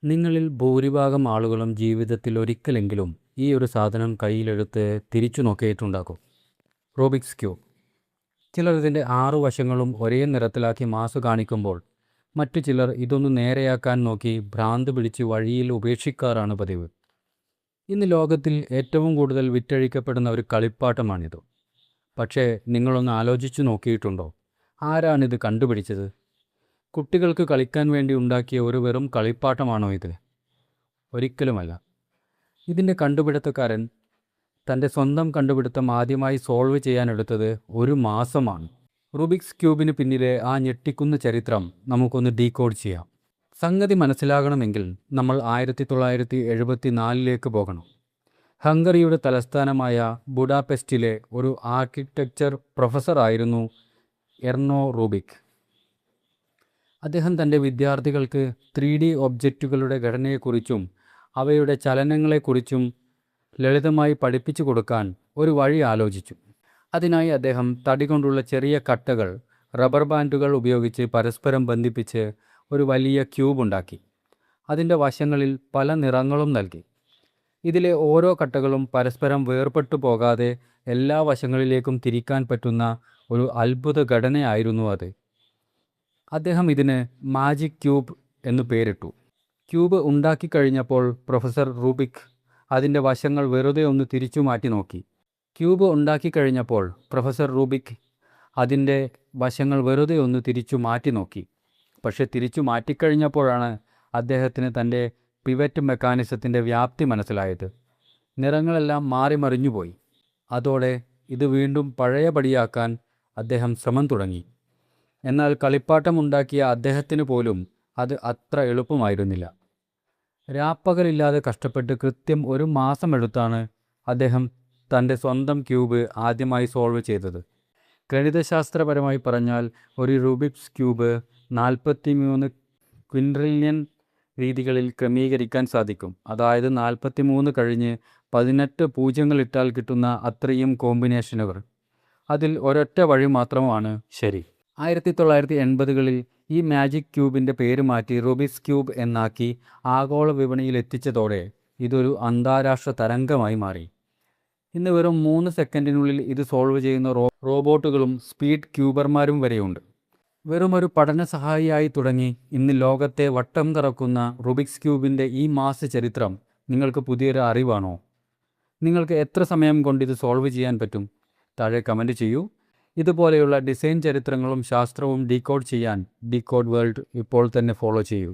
നിങ്ങളിൽ ഭൂരിഭാഗം ആളുകളും ജീവിതത്തിൽ ഒരിക്കലെങ്കിലും ഈ ഒരു സാധനം കയ്യിലെടുത്ത് തിരിച്ചു നോക്കിയിട്ടുണ്ടാകും. Rubik's cube. ചിലർ ഇതിൻ്റെ 6 വശങ്ങളും ഒരേ നിറത്തിലാക്കി മാസ് കാണിക്കുമ്പോൾ മറ്റു ചിലർ ഇതൊന്ന് നേരെയാക്കാൻ നോക്കി ഭ്രാന്ത് പിടിച്ച് വഴിയിൽ ഉപേക്ഷിക്കാറാണ് പതിവ്. ഇന്ന് ലോകത്തിൽ ഏറ്റവും കൂടുതൽ വിറ്റഴിക്കപ്പെടുന്ന ഒരു കളിപ്പാട്ടമാണിത്. പക്ഷേ നിങ്ങളൊന്ന് ആലോചിച്ചു നോക്കിയിട്ടുണ്ടോ? ആരാണിത് കണ്ടുപിടിച്ചത്? കുട്ടികൾക്ക് കളിക്കാൻ വേണ്ടി ഉണ്ടാക്കിയ ഒരു വെറും കളിപ്പാട്ടമാണോ ഇത്? ഒരിക്കലുമല്ല. ഇതിൻ്റെ കണ്ടുപിടുത്തക്കാരൻ തൻ്റെ സ്വന്തം കണ്ടുപിടുത്തം ആദ്യമായി സോൾവ് ചെയ്യാനെടുത്തത് 1 മാസമാണ്. റൂബിക്സ് ക്യൂബിന് പിന്നിലെ ആ ഞെട്ടിക്കുന്ന ചരിത്രം നമുക്കൊന്ന് ഡീകോഡ് ചെയ്യാം. സംഗതി മനസ്സിലാകണമെങ്കിൽ നമ്മൾ 1974 പോകണം. ഹംഗറിയുടെ തലസ്ഥാനമായ ബുഡാപെസ്റ്റിലെ ഒരു ആർക്കിടെക്ചർ പ്രൊഫസറായിരുന്നു എർണോ റൂബിക്. അദ്ദേഹം തൻ്റെ വിദ്യാർത്ഥികൾക്ക് 3D ഒബ്ജക്റ്റുകളുടെ ഘടനയെക്കുറിച്ചും അവയുടെ ചലനങ്ങളെക്കുറിച്ചും ലളിതമായി പഠിപ്പിച്ചു കൊടുക്കാൻ ഒരു വഴി ആലോചിച്ചു. അതിനായി അദ്ദേഹം തടി കൊണ്ടുള്ള ചെറിയ കട്ടകൾ റബ്ബർ ബാൻഡുകൾ ഉപയോഗിച്ച് പരസ്പരം ബന്ധിപ്പിച്ച് ഒരു വലിയ ക്യൂബ് ഉണ്ടാക്കി. അതിൻ്റെ വശങ്ങളിൽ പല നിറങ്ങളും നൽകി. ഇതിലെ ഓരോ കട്ടകളും പരസ്പരം വേർപെട്ടു പോകാതെ എല്ലാ വശങ്ങളിലേക്കും തിരിക്കാൻ പറ്റുന്ന ഒരു അത്ഭുത ഘടനയായിരുന്നു അത്. അദ്ദേഹം ഇതിന് മാജിക് ക്യൂബ് എന്നു പേരിട്ടു. ക്യൂബ് ഉണ്ടാക്കിക്കഴിഞ്ഞപ്പോൾ പ്രൊഫസർ റൂബിക് അതിൻ്റെ വശങ്ങൾ വെറുതെ ഒന്ന് തിരിച്ചു മാറ്റി നോക്കി. ക്യൂബ് ഉണ്ടാക്കിക്കഴിഞ്ഞപ്പോൾ പ്രൊഫസർ റൂബിക് അതിൻ്റെ വശങ്ങൾ വെറുതെ ഒന്ന് തിരിച്ചു മാറ്റി നോക്കി. പക്ഷെ തിരിച്ചു മാറ്റിക്കഴിഞ്ഞപ്പോഴാണ് അദ്ദേഹത്തിന് തൻ്റെ പിവറ്റ് മെക്കാനിസത്തിൻ്റെ വ്യാപ്തി മനസ്സിലായത്. നിറങ്ങളെല്ലാം മാറി മറിഞ്ഞുപോയി. അതോടെ ഇത് വീണ്ടും പഴയപടിയാക്കാൻ അദ്ദേഹം ശ്രമം തുടങ്ങി. എന്നാൽ കളിപ്പാട്ടം ഉണ്ടാക്കിയ അദ്ദേഹത്തിന് പോലും അത് അത്ര എളുപ്പമായിരുന്നില്ല. രാപ്പകലില്ലാതെ കഷ്ടപ്പെട്ട് കൃത്യം 1 മാസമെടുത്താണ് അദ്ദേഹം തൻ്റെ സ്വന്തം ക്യൂബ് ആദ്യമായി സോൾവ് ചെയ്തത്. ഗണിതശാസ്ത്രപരമായി പറഞ്ഞാൽ ഒരു റൂബിക്സ് ക്യൂബ് 43 ക്വിൻട്രില്യൺ രീതികളിൽ ക്രമീകരിക്കാൻ സാധിക്കും. അതായത് 43 കഴിഞ്ഞ് 18 പൂജ്യങ്ങളിട്ടാൽ കിട്ടുന്ന അത്രയും കോമ്പിനേഷനുകൾ. അതിൽ ഒരൊറ്റ വഴി മാത്രമാണ് ശരി. 1980കളിൽ ഈ മാജിക് ക്യൂബിൻ്റെ പേര് മാറ്റി റൂബിക്സ് ക്യൂബ് എന്നാക്കി ആഗോള വിപണിയിൽ എത്തിച്ചതോടെ ഇതൊരു അന്താരാഷ്ട്ര തരംഗമായി മാറി. ഇന്ന് വെറും 3 സെക്കൻഡിനുള്ളിൽ ഇത് സോൾവ് ചെയ്യുന്ന റോബോട്ടുകളും സ്പീഡ് ക്യൂബർമാരും വരെയുണ്ട്. വെറുമൊരു പഠന സഹായിയായി തുടങ്ങി ഇന്ന് ലോകത്തെ വട്ടം കറക്കുന്ന റൂബിക്സ് ക്യൂബിൻ്റെ ഈ മാസ് ചരിത്രം നിങ്ങൾക്ക് പുതിയൊരു അറിവാണോ? നിങ്ങൾക്ക് എത്ര സമയം കൊണ്ട് ഇത് സോൾവ് ചെയ്യാൻ പറ്റും? താഴെ കമൻറ്റ് ചെയ്യൂ. ഇതുപോലെയുള്ള ഡിസൈൻ ചരിത്രങ്ങളും ശാസ്ത്രവും ഡീകോഡ് ചെയ്യാൻ ഡീകോഡ് വേൾഡ് ഇപ്പോൾ തന്നെ ഫോളോ ചെയ്യൂ.